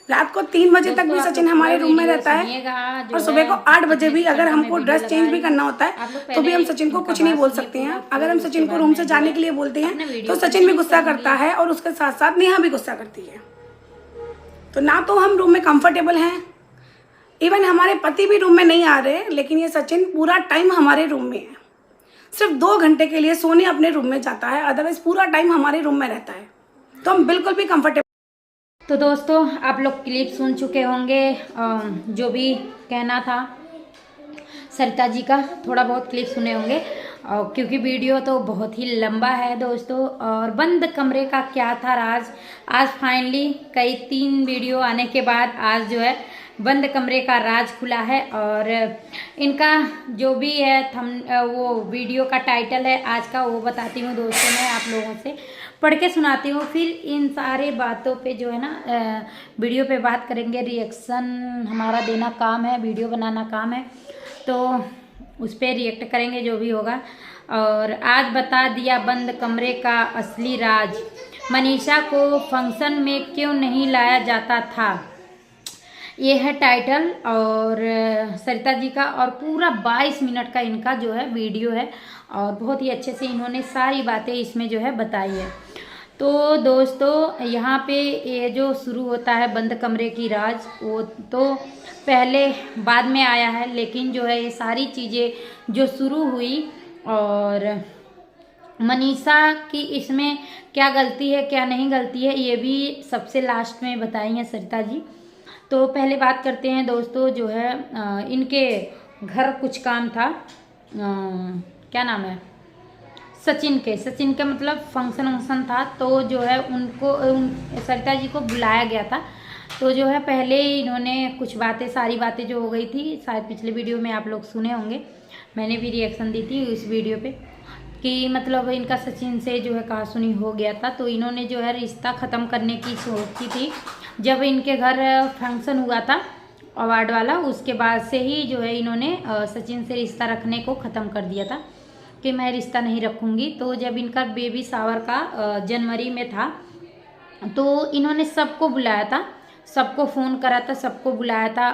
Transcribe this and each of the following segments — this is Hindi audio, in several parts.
रात को 3 बजे तक भी सचिन हमारे रूम में रहता है और सुबह को 8 बजे भी अगर हमको ड्रेस चेंज भी करना होता है तो भी हम सचिन को कुछ नहीं बोल सकते हैं। अगर हम सचिन को रूम से जाने के लिए बोलते हैं तो सचिन भी गुस्सा करता है और उसके साथ साथ नेहा भी गुस्सा करती है। तो ना तो हम रूम में कंफर्टेबल हैं, इवन हमारे पति भी रूम में नहीं आ रहे, लेकिन ये सचिन पूरा टाइम हमारे रूम में है। सिर्फ 2 घंटे के लिए सोने अपने रूम में जाता है, अदरवाइज पूरा टाइम हमारे रूम में रहता है। तो हम बिल्कुल भी कंफर्टेबल। तो दोस्तों आप लोग क्लिप सुन चुके होंगे, जो भी कहना था सरिता जी का, थोड़ा बहुत क्लिप सुने होंगे क्योंकि वीडियो तो बहुत ही लंबा है दोस्तों। और बंद कमरे का क्या था राज, आज फाइनली कई 3 वीडियो आने के बाद आज जो है बंद कमरे का राज खुला है। और इनका जो भी है वो वीडियो का टाइटल है आज का, वो बताती हूँ दोस्तों, मैं आप लोगों से पढ़ के सुनाती हूँ। फिर इन सारे बातों पे जो है ना वीडियो पे बात करेंगे। रिएक्शन हमारा देना काम है, वीडियो बनाना काम है, तो उस पर रिएक्ट करेंगे जो भी होगा। और आज बता दिया बंद कमरे का असली राज, मनीषा को फंक्शन में क्यों नहीं लाया जाता था, ये है टाइटल। और सरिता जी का और पूरा 22 मिनट का इनका जो है वीडियो है और बहुत ही अच्छे से इन्होंने सारी बातें इसमें जो है बताई है। तो दोस्तों यहाँ पे ये जो शुरू होता है बंद कमरे की राज, वो तो पहले बाद में आया है, लेकिन जो है ये सारी चीज़ें जो शुरू हुई और मनीषा की इसमें क्या गलती है क्या नहीं गलती है, ये भी सबसे लास्ट में बताई है सरिता जी। तो पहले बात करते हैं दोस्तों, जो है इनके घर कुछ काम था, क्या नाम है, सचिन के मतलब फंक्शन था, तो जो है उनको सरिता जी को बुलाया गया था। तो जो है पहले इन्होंने कुछ बातें, सारी बातें जो हो गई थी, शायद पिछले वीडियो में आप लोग सुने होंगे, मैंने भी रिएक्शन दी थी इस वीडियो पे, कि मतलब इनका सचिन से जो है कहासुनी हो गया था। तो इन्होंने जो है रिश्ता ख़त्म करने की सोची थी जब इनके घर फंक्शन हुआ था अवार्ड वाला, उसके बाद से ही जो है इन्होंने सचिन से रिश्ता रखने को ख़त्म कर दिया था कि मैं रिश्ता नहीं रखूँगी। तो जब इनका बेबी शावर का जनवरी में था तो इन्होंने सबको बुलाया था, सबको फ़ोन करा था, सबको बुलाया था,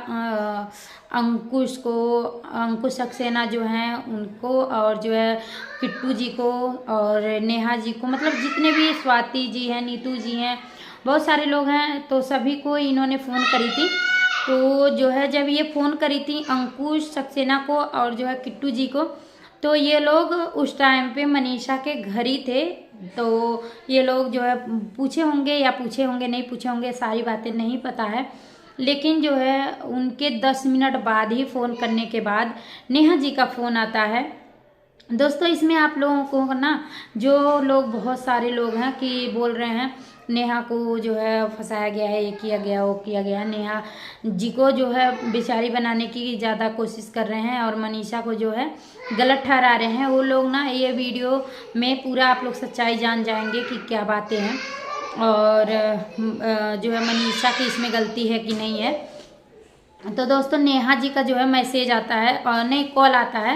अंकुश को, अंकुश सक्सेना जो हैं उनको, और जो है किट्टू जी को और नेहा जी को, मतलब जितने भी स्वाति जी हैं, नीतू जी हैं, बहुत सारे लोग हैं, तो सभी को इन्होंने फ़ोन करी थी। तो जो है जब ये फ़ोन करी थी अंकुश सक्सेना को और जो है किट्टू जी को, तो ये लोग उस टाइम पे मनीषा के घर ही थे। तो ये लोग जो है पूछे होंगे या पूछे होंगे नहीं पूछे होंगे, सारी बातें नहीं पता है, लेकिन जो है उनके 10 मिनट बाद ही फ़ोन करने के बाद नेहा जी का फ़ोन आता है। दोस्तों इसमें आप लोगों को ना, जो लोग बहुत सारे लोग हैं कि बोल रहे हैं नेहा को जो है फंसाया गया है, ये किया गया वो किया गया, नेहा जी को जो है बेचारी बनाने की ज़्यादा कोशिश कर रहे हैं और मनीषा को जो है गलत ठहरा रहे हैं वो लोग ना। ये वीडियो में पूरा आप लोग सच्चाई जान जाएंगे कि क्या बातें हैं और जो है मनीषा की इसमें गलती है कि नहीं है। तो दोस्तों नेहा जी का जो है मैसेज आता है और नहीं कॉल आता है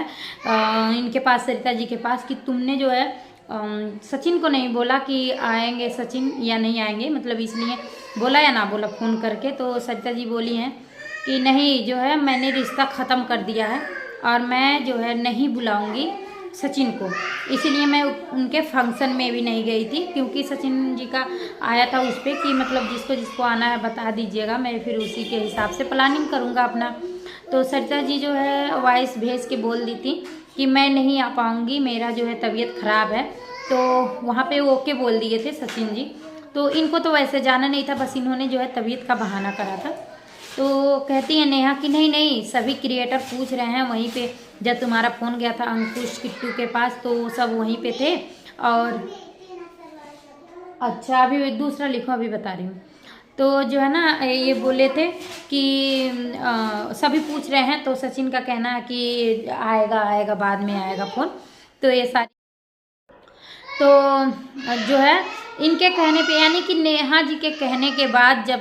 इनके पास, सरिता जी के पास, कि तुमने जो है सचिन को नहीं बोला कि आएंगे सचिन या नहीं आएंगे, मतलब इसलिए बोला या ना बोला फ़ोन करके। तो सरिता जी बोली हैं कि नहीं, जो है मैंने रिश्ता ख़त्म कर दिया है और मैं जो है नहीं बुलाऊंगी सचिन को, इसीलिए मैं उनके फंक्शन में भी नहीं गई थी, क्योंकि सचिन जी का आया था उस पर कि मतलब जिसको जिसको आना है बता दीजिएगा, मैं फिर उसी के हिसाब से प्लानिंग करूँगा अपना। तो सरिता जी जो है वॉइस भेज के बोल दी थी कि मैं नहीं आ पाऊँगी, मेरा जो है तबीयत ख़राब है। तो वहाँ पे वो ओके बोल दिए थे सचिन जी। तो इनको तो वैसे जाना नहीं था, बस इन्होंने जो है तबीयत का बहाना करा था। तो कहती है नेहा कि नहीं नहीं, सभी क्रिएटर पूछ रहे हैं, वहीं पे जब तुम्हारा फ़ोन गया था अंकुश किट्टू के पास तो सब वहीं पे थे। और अच्छा अभी दूसरा लिखो, अभी बता रही हूँ। तो जो है ना ये बोले थे कि सभी पूछ रहे हैं, तो सचिन का कहना है कि आएगा आएगा बाद में आएगा फ़ोन। तो ये सारी तो जो है इनके कहने पे, यानी कि नेहा जी के कहने के बाद जब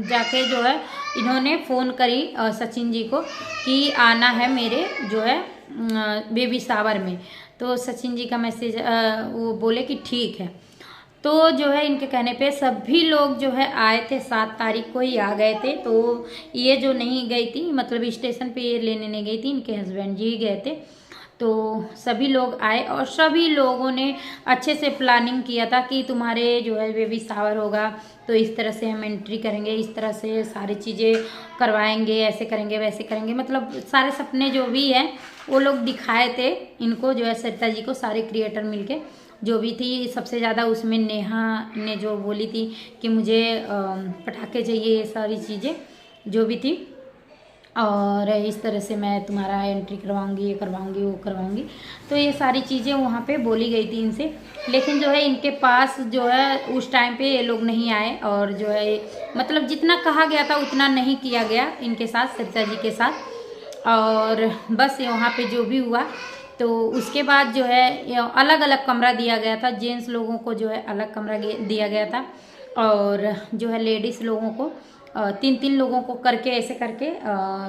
जाके जो है इन्होंने फ़ोन करी सचिन जी को कि आना है मेरे जो है बेबी शावर में। तो सचिन जी का मैसेज वो बोले कि ठीक है। तो जो है इनके कहने पे सभी लोग जो है आए थे, 7 तारीख को ही आ गए थे। तो ये जो नहीं गई थी, मतलब स्टेशन पे ये लेने नहीं गई थी, इनके हस्बैंड जी ही गए थे। तो सभी लोग आए और सभी लोगों ने अच्छे से प्लानिंग किया था कि तुम्हारे जो है बेबी शावर होगा तो इस तरह से हम एंट्री करेंगे, इस तरह से सारी चीज़ें करवाएंगे, ऐसे करेंगे वैसे करेंगे, मतलब सारे सपने जो भी है वो लोग दिखाए थे इनको, जो है सरिता जी को, सारे क्रिएटर मिलके। जो भी थी सबसे ज़्यादा उसमें नेहा ने जो बोली थी कि मुझे पटाखे चाहिए, ये सारी चीज़ें जो भी थी, और इस तरह से मैं तुम्हारा एंट्री करवाऊंगी, ये करवाऊंगी, वो करवाऊंगी। तो ये सारी चीज़ें वहाँ पे बोली गई थी इनसे, लेकिन जो है इनके पास जो है उस टाइम पे ये लोग नहीं आए, और जो है मतलब जितना कहा गया था उतना नहीं किया गया इनके साथ, सरिता जी के साथ। और बस वहाँ पे जो भी हुआ, तो उसके बाद जो है अलग अलग कमरा दिया गया था। जेंट्स लोगों को जो है अलग कमरा दिया गया था, और जो है लेडीज़ लोगों को 3-3 लोगों को करके ऐसे करके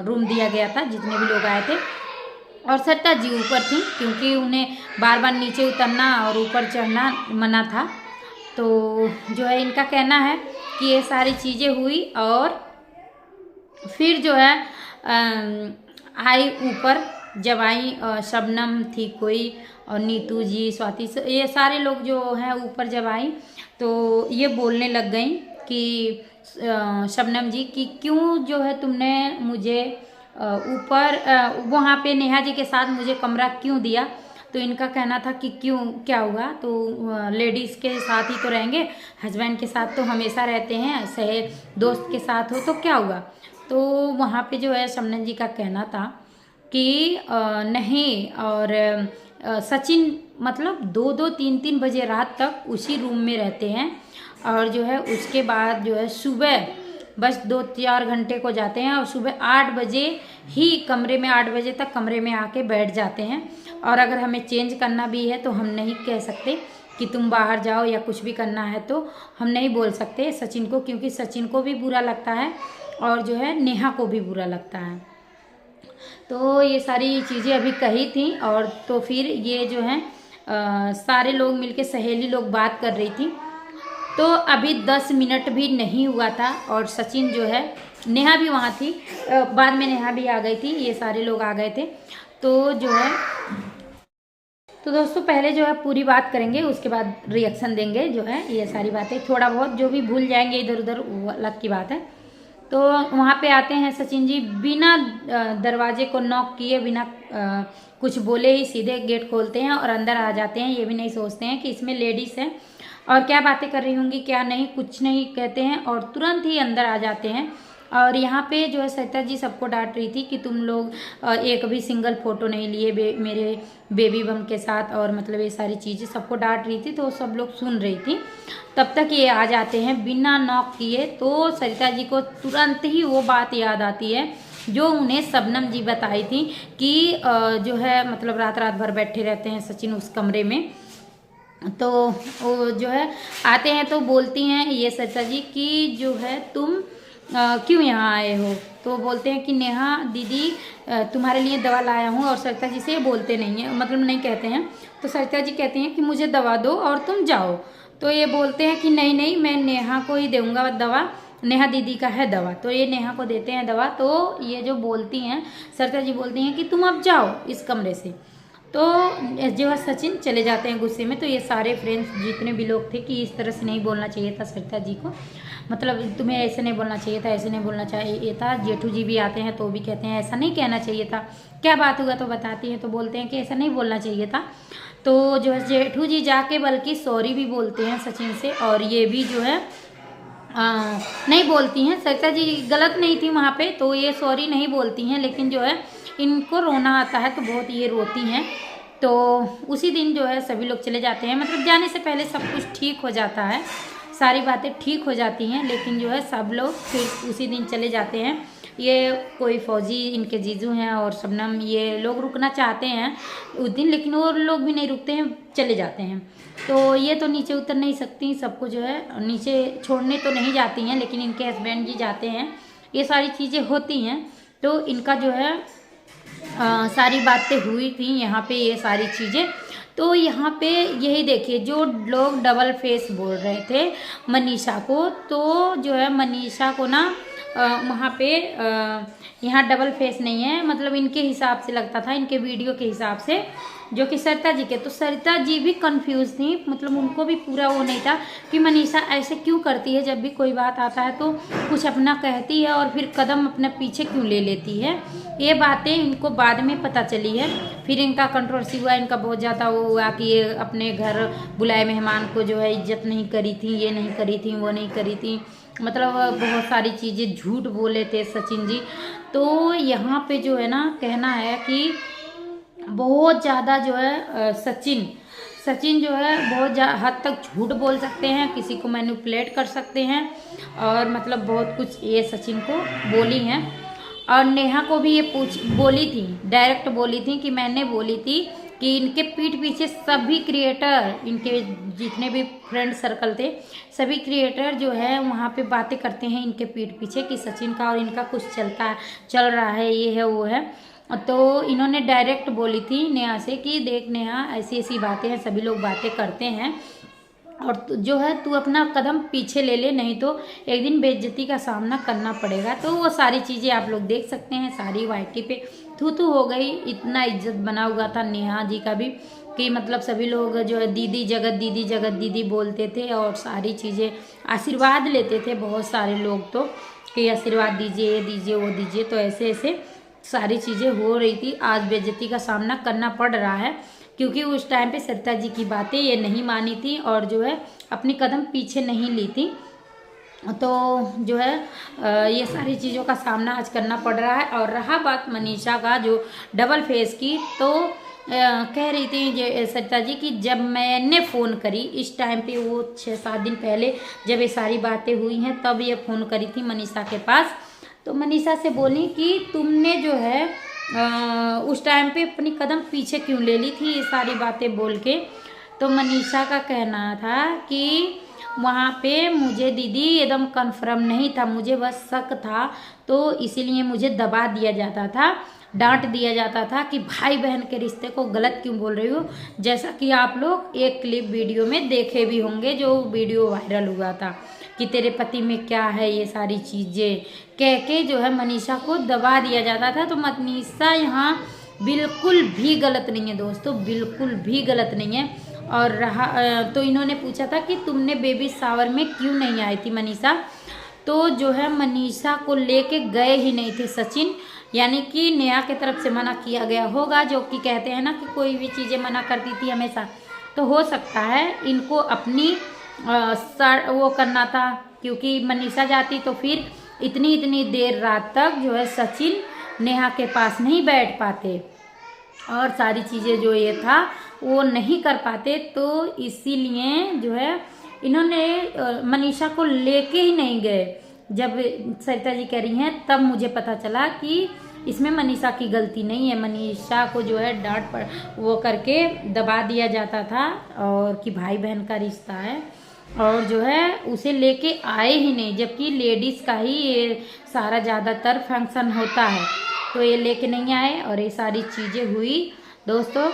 रूम दिया गया था, जितने भी लोग आए थे। और सरिता जी ऊपर थी, क्योंकि उन्हें बार बार नीचे उतरना और ऊपर चढ़ना मना था। तो जो है इनका कहना है कि ये सारी चीज़ें हुई, और फिर जो है आई ऊपर, जब आई शबनम थी कोई, और नीतू जी, स्वाति, ये सारे लोग जो हैं ऊपर जब आई तो ये बोलने लग गई कि शबनम जी कि क्यों जो है तुमने मुझे ऊपर वहाँ पे नेहा जी के साथ मुझे कमरा क्यों दिया। तो इनका कहना था कि क्यों, क्या हुआ, तो लेडीज़ के साथ ही तो रहेंगे, हस्बैंड के साथ तो हमेशा रहते हैं, सहे दोस्त के साथ हो तो क्या हुआ। तो वहाँ पे जो है शबनम जी का कहना था कि नहीं, और सचिन मतलब 2-2, 3-3 बजे रात तक उसी रूम में रहते हैं, और जो है उसके बाद जो है सुबह बस 2-4 घंटे को जाते हैं, और सुबह 8 बजे ही कमरे में, 8 बजे तक कमरे में आके बैठ जाते हैं। और अगर हमें चेंज करना भी है तो हम नहीं कह सकते कि तुम बाहर जाओ, या कुछ भी करना है तो हम नहीं बोल सकते सचिन को, क्योंकि सचिन को भी बुरा लगता है और जो है नेहा को भी बुरा लगता है। तो ये सारी चीज़ें अभी कही थी, और तो फिर ये जो है सारे लोग मिलके, सहेली लोग बात कर रही थी। तो अभी 10 मिनट भी नहीं हुआ था, और सचिन जो है, नेहा भी वहाँ थी, बाद में नेहा भी आ गई थी, ये सारे लोग आ गए थे। तो जो है, तो दोस्तों पहले जो है पूरी बात करेंगे, उसके बाद रिएक्शन देंगे। जो है ये सारी बातें थोड़ा बहुत जो भी भूल जाएंगे इधर उधर, वो अलग की बात है। तो वहाँ पे आते हैं सचिन जी, बिना दरवाजे को नॉक किए, बिना कुछ बोले ही सीधे गेट खोलते हैं और अंदर आ जाते हैं। ये भी नहीं सोचते हैं कि इसमें लेडीज़ है और क्या बातें कर रही होंगी, क्या नहीं, कुछ नहीं कहते हैं, और तुरंत ही अंदर आ जाते हैं। और यहाँ पे जो है सरिता जी सबको डांट रही थी कि तुम लोग एक भी सिंगल फ़ोटो नहीं लिए मेरे बेबी बम के साथ, और मतलब ये सारी चीज़ें सबको डांट रही थी। तो सब लोग सुन रही थी, तब तक ये आ जाते हैं बिना नॉक किए। तो सरिता जी को तुरंत ही वो बात याद आती है जो उन्हें शबनम जी बताई थी कि जो है मतलब रात रात भर बैठे रहते हैं सचिन उस कमरे में। तो वो जो है आते हैं तो बोलती हैं ये सरिता जी कि जो है तुम क्यों यहाँ आए हो। तो बोलते हैं कि नेहा दीदी तुम्हारे लिए दवा लाया हूँ, और सरिता जी से बोलते नहीं हैं, मतलब नहीं कहते हैं। तो सरिता जी कहती हैं कि मुझे दवा दो और तुम जाओ। तो ये बोलते हैं कि नहीं नहीं, मैं नेहा को ही दूंगा दवा, नेहा दीदी का है दवा। तो ये नेहा को देते हैं दवा। तो ये जो बोलती हैं सरिता जी बोलती हैं कि तुम अब जाओ इस कमरे से। तो जो है सचिन चले जाते हैं गुस्से में। तो ये सारे फ्रेंड्स जितने भी लोग थे कि इस तरह से नहीं बोलना चाहिए था सरिता जी को, मतलब तुम्हें ऐसे नहीं बोलना चाहिए था, ऐसे नहीं बोलना चाहिए था। जेठू जी भी आते हैं तो भी कहते हैं ऐसा नहीं कहना चाहिए था, क्या बात हुआ तो बताती हैं। तो बोलते हैं कि ऐसा नहीं बोलना चाहिए था। तो जो है जेठू जी जाके बल्कि सॉरी भी बोलते हैं सचिन से, और ये भी जो है नहीं बोलती हैं, सरिता जी गलत नहीं थी वहाँ पे, तो ये सॉरी नहीं बोलती हैं। लेकिन जो है इनको रोना आता है तो बहुत ये रोती हैं। तो उसी दिन जो है सभी लोग चले जाते हैं, मतलब जाने से पहले सब कुछ ठीक हो जाता है, सारी बातें ठीक हो जाती हैं। लेकिन जो है सब लोग फिर उसी दिन चले जाते हैं। ये कोई फौजी इनके जीजू हैं और शबनम, ये लोग रुकना चाहते हैं उस दिन, लेकिन वो लोग भी नहीं रुकते हैं, चले जाते हैं। तो ये तो नीचे उतर नहीं सकती, सबको जो है नीचे छोड़ने तो नहीं जाती हैं, लेकिन इनके हस्बैंड जी जाते हैं। ये सारी चीज़ें होती हैं। तो इनका जो है सारी बातें हुई थी यहाँ पे, ये सारी चीज़ें। तो यहाँ पे यही देखिए, जो लोग डबल फेस बोल रहे थे मनीषा को, तो जो है मनीषा को ना वहाँ पे यहाँ डबल फेस नहीं है, मतलब इनके हिसाब से लगता था, इनके वीडियो के हिसाब से, जो कि सरिता जी के। तो सरिता जी भी कंफ्यूज थी, मतलब उनको भी पूरा वो नहीं था कि मनीषा ऐसे क्यों करती है, जब भी कोई बात आता है तो कुछ अपना कहती है और फिर कदम अपने पीछे क्यों ले लेती है। ये बातें इनको बाद में पता चली है, फिर इनका कंट्रोवर्सी हुआ, इनका बहुत ज़्यादा वो हुआ कि ये अपने घर बुलाए मेहमान को जो है इज्जत नहीं करी थी, ये नहीं करी थी, वो नहीं करी थी, मतलब बहुत सारी चीज़ें झूठ बोले थे सचिन जी। तो यहाँ पे जो है ना कहना है कि बहुत ज़्यादा जो है सचिन जो है बहुत हद तक झूठ बोल सकते हैं, किसी को मैनिपुलेट कर सकते हैं, और मतलब बहुत कुछ ये सचिन को बोली हैं। और नेहा को भी ये बोली थी, डायरेक्ट बोली थी कि मैंने बोली थी कि इनके पीठ पीछे सभी क्रिएटर, इनके जितने भी फ्रेंड सर्कल थे, सभी क्रिएटर जो है वहाँ पे बातें करते हैं इनके पीठ पीछे कि सचिन का और इनका कुछ चल रहा है, ये है वो है। तो इन्होंने डायरेक्ट बोली थी नेहा से कि देख नेहा, ऐसी ऐसी बातें हैं, सभी लोग बातें करते हैं, और जो है तू अपना कदम पीछे ले ले, नहीं तो एक दिन बेइज्जती का सामना करना पड़ेगा। तो वो सारी चीज़ें आप लोग देख सकते हैं, सारी वाईटी पे थू हो गई। इतना इज्जत बना हुआ था नेहा जी का भी कि मतलब सभी लोग जो है दीदी जगत दीदी बोलते थे, और सारी चीज़ें आशीर्वाद लेते थे बहुत सारे लोग, तो कि आशीर्वाद दीजिए, ये दीजिए, वो दीजिए। तो ऐसे ऐसे सारी चीज़ें हो रही थी। आज बेइज्जती का सामना करना पड़ रहा है, क्योंकि उस टाइम पे सरिता जी की बातें ये नहीं मानी थी और जो है अपनी कदम पीछे नहीं ली थी। तो जो है ये सारी चीज़ों का सामना आज करना पड़ रहा है। और रहा बात मनीषा का जो डबल फेस की, तो कह रही थी सरिता जी कि जब मैंने फ़ोन करी इस टाइम पे, वो 6-7 दिन पहले जब ये सारी बातें हुई हैं, तब ये फ़ोन करी थी मनीषा के पास। तो मनीषा से बोली कि तुमने जो है उस टाइम पे अपनी कदम पीछे क्यों ले ली थी, ये सारी बातें बोल के। तो मनीषा का कहना था कि वहाँ पे मुझे दीदी एकदम कन्फर्म नहीं था, मुझे बस शक था, तो इसीलिए मुझे दबा दिया जाता था, डांट दिया जाता था कि भाई बहन के रिश्ते को गलत क्यों बोल रही हो। जैसा कि आप लोग एक क्लिप वीडियो में देखे भी होंगे, जो वीडियो वायरल हुआ था कि तेरे पति में क्या है, ये सारी चीज़ें कह के जो है मनीषा को दबा दिया जाता था। तो मनीषा यहाँ बिल्कुल भी गलत नहीं है दोस्तों, बिल्कुल भी गलत नहीं है। और रहा तो इन्होंने पूछा था कि तुमने बेबी शावर में क्यों नहीं आई थी मनीषा, तो जो है मनीषा को लेके गए ही नहीं थे सचिन, यानी कि नेहा की तरफ से मना किया गया होगा। जो कि कहते हैं ना कि कोई भी चीज़ें मना करती थी हमेशा, तो हो सकता है इनको अपनी वो करना था, क्योंकि मनीषा जाती तो फिर इतनी देर रात तक जो है सचिन नेहा के पास नहीं बैठ पाते और सारी चीज़ें जो ये था वो नहीं कर पाते। तो इसीलिए जो है इन्होंने मनीषा को लेके ही नहीं गए। जब सरिता जी कह रही हैं तब मुझे पता चला कि इसमें मनीषा की गलती नहीं है। मनीषा को जो है डांट पर वो करके दबा दिया जाता था, और कि भाई बहन का रिश्ता है, और जो है उसे लेके आए ही नहीं, जबकि लेडीज़ का ही ये सारा ज़्यादातर फंक्शन होता है, तो ये लेके नहीं आए और ये सारी चीज़ें हुई दोस्तों।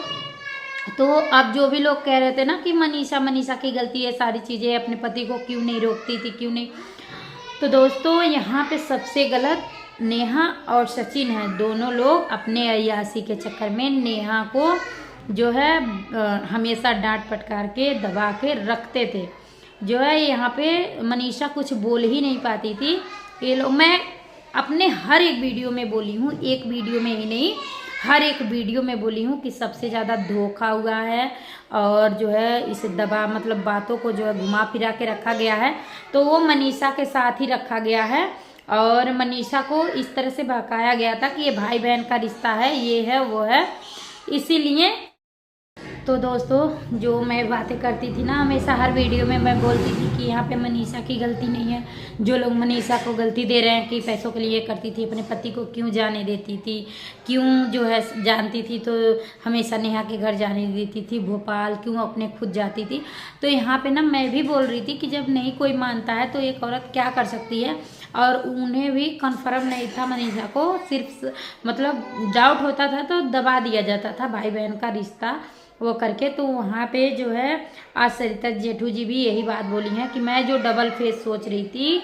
तो अब जो भी लोग कह रहे थे ना कि मनीषा की गलती है, सारी चीज़ें अपने पति को क्यों नहीं रोकती थी, क्यों नहीं, तो दोस्तों यहाँ पे सबसे गलत नेहा और सचिन है। दोनों लोग अपने अय्यासी के चक्कर में नेहा को जो है हमेशा डांट फटकार के दबा के रखते थे। जो है यहाँ पे मनीषा कुछ बोल ही नहीं पाती थी। ये लोग, मैं अपने हर एक वीडियो में बोली हूँ, एक वीडियो में ही नहीं, हर एक वीडियो में बोली हूँ कि सबसे ज़्यादा धोखा हुआ है, और जो है इसे दबा मतलब बातों को जो है घुमा फिरा के रखा गया है, तो वो मनीषा के साथ ही रखा गया है। और मनीषा को इस तरह से बहकाया गया था कि ये भाई बहन का रिश्ता है, ये है वो है, इसीलिए। तो दोस्तों जो मैं बातें करती थी ना, हमेशा हर वीडियो में मैं बोलती थी कि यहाँ पे मनीषा की गलती नहीं है। जो लोग मनीषा को गलती दे रहे हैं कि पैसों के लिए करती थी, अपने पति को क्यों जाने देती थी, क्यों जो है जानती थी तो हमेशा नेहा के घर जाने देती थी, भोपाल क्यों अपने खुद जाती थी। तो यहाँ पे ना मैं भी बोल रही थी कि जब नहीं कोई मानता है तो एक औरत क्या कर सकती है। और उन्हें भी कन्फर्म नहीं था मनीषा को, सिर्फ मतलब डाउट होता था तो दबा दिया जाता था भाई बहन का रिश्ता। वो करके। तो वहाँ पे जो है आज सरिता जेठू जी भी यही बात बोली हैं कि मैं जो डबल फेस सोच रही थी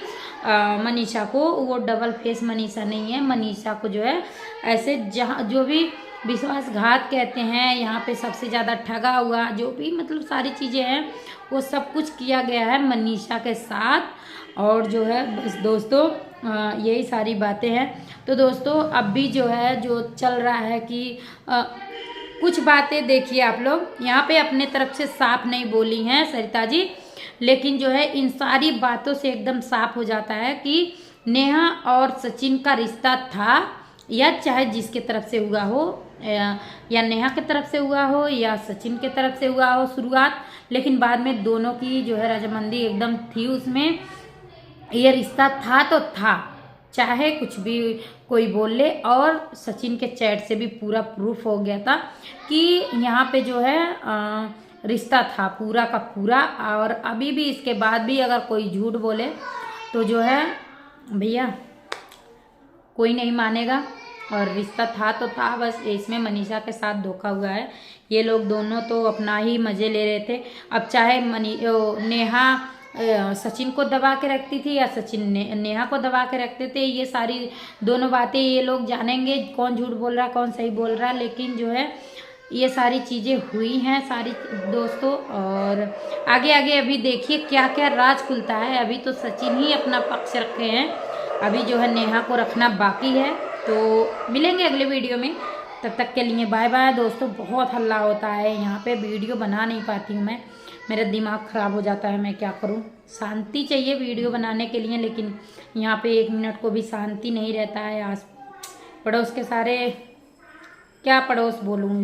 मनीषा को, वो डबल फेस मनीषा नहीं है। मनीषा को जो है ऐसे जहाँ जो भी विश्वासघात कहते हैं, यहाँ पे सबसे ज़्यादा ठगा हुआ, जो भी मतलब सारी चीज़ें हैं वो सब कुछ किया गया है मनीषा के साथ। और जो है बस दोस्तों यही सारी बातें हैं। तो दोस्तों अब भी जो है जो चल रहा है कि कुछ बातें देखिए आप लोग, यहाँ पे अपने तरफ से साफ नहीं बोली हैं सरिता जी, लेकिन जो है इन सारी बातों से एकदम साफ हो जाता है कि नेहा और सचिन का रिश्ता था, या चाहे जिसके तरफ से हुआ हो, या नेहा के तरफ से हुआ हो या सचिन के तरफ से हुआ हो शुरुआत, लेकिन बाद में दोनों की जो है रजामंदी एकदम थी उसमें। ये रिश्ता था तो था, चाहे कुछ भी कोई बोल ले। और सचिन के चैट से भी पूरा प्रूफ हो गया था कि यहाँ पे जो है रिश्ता था पूरा का पूरा। और अभी भी इसके बाद भी अगर कोई झूठ बोले तो जो है भैया कोई नहीं मानेगा। और रिश्ता था तो था, बस इसमें मनीषा के साथ धोखा हुआ है। ये लोग दोनों तो अपना ही मज़े ले रहे थे। अब चाहे नेहा सचिन को दबा के रखती थी या सचिन नेहा को दबा के रखते थे, ये सारी दोनों बातें ये लोग जानेंगे कौन झूठ बोल रहा है कौन सही बोल रहा है। लेकिन जो है ये सारी चीज़ें हुई हैं सारी दोस्तों। और आगे आगे अभी देखिए क्या क्या राज खुलता है। अभी तो सचिन ही अपना पक्ष रखे हैं, अभी जो है नेहा को रखना बाकी है। तो मिलेंगे अगले वीडियो में, तब तक के लिए बाय बाय दोस्तों। बहुत हल्ला होता है यहाँ पे, वीडियो बना नहीं पाती हूँ मैं, मेरा दिमाग ख़राब हो जाता है, मैं क्या करूँ। शांति चाहिए वीडियो बनाने के लिए, लेकिन यहाँ पे 1 मिनट को भी शांति नहीं रहता है। आस पड़ोस के सारे, क्या पड़ोस बोलूँ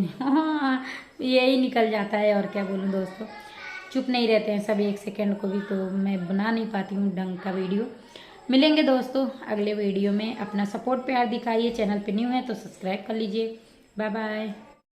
यही निकल जाता है और क्या बोलूँ दोस्तों, चुप नहीं रहते हैं सब 1 सेकंड को भी। तो मैं बना नहीं पाती हूँ ढंग का वीडियो। मिलेंगे दोस्तों अगले वीडियो में। अपना सपोर्ट प्यार दिखाइए, चैनल पे न्यू है तो सब्सक्राइब कर लीजिए। Bye bye.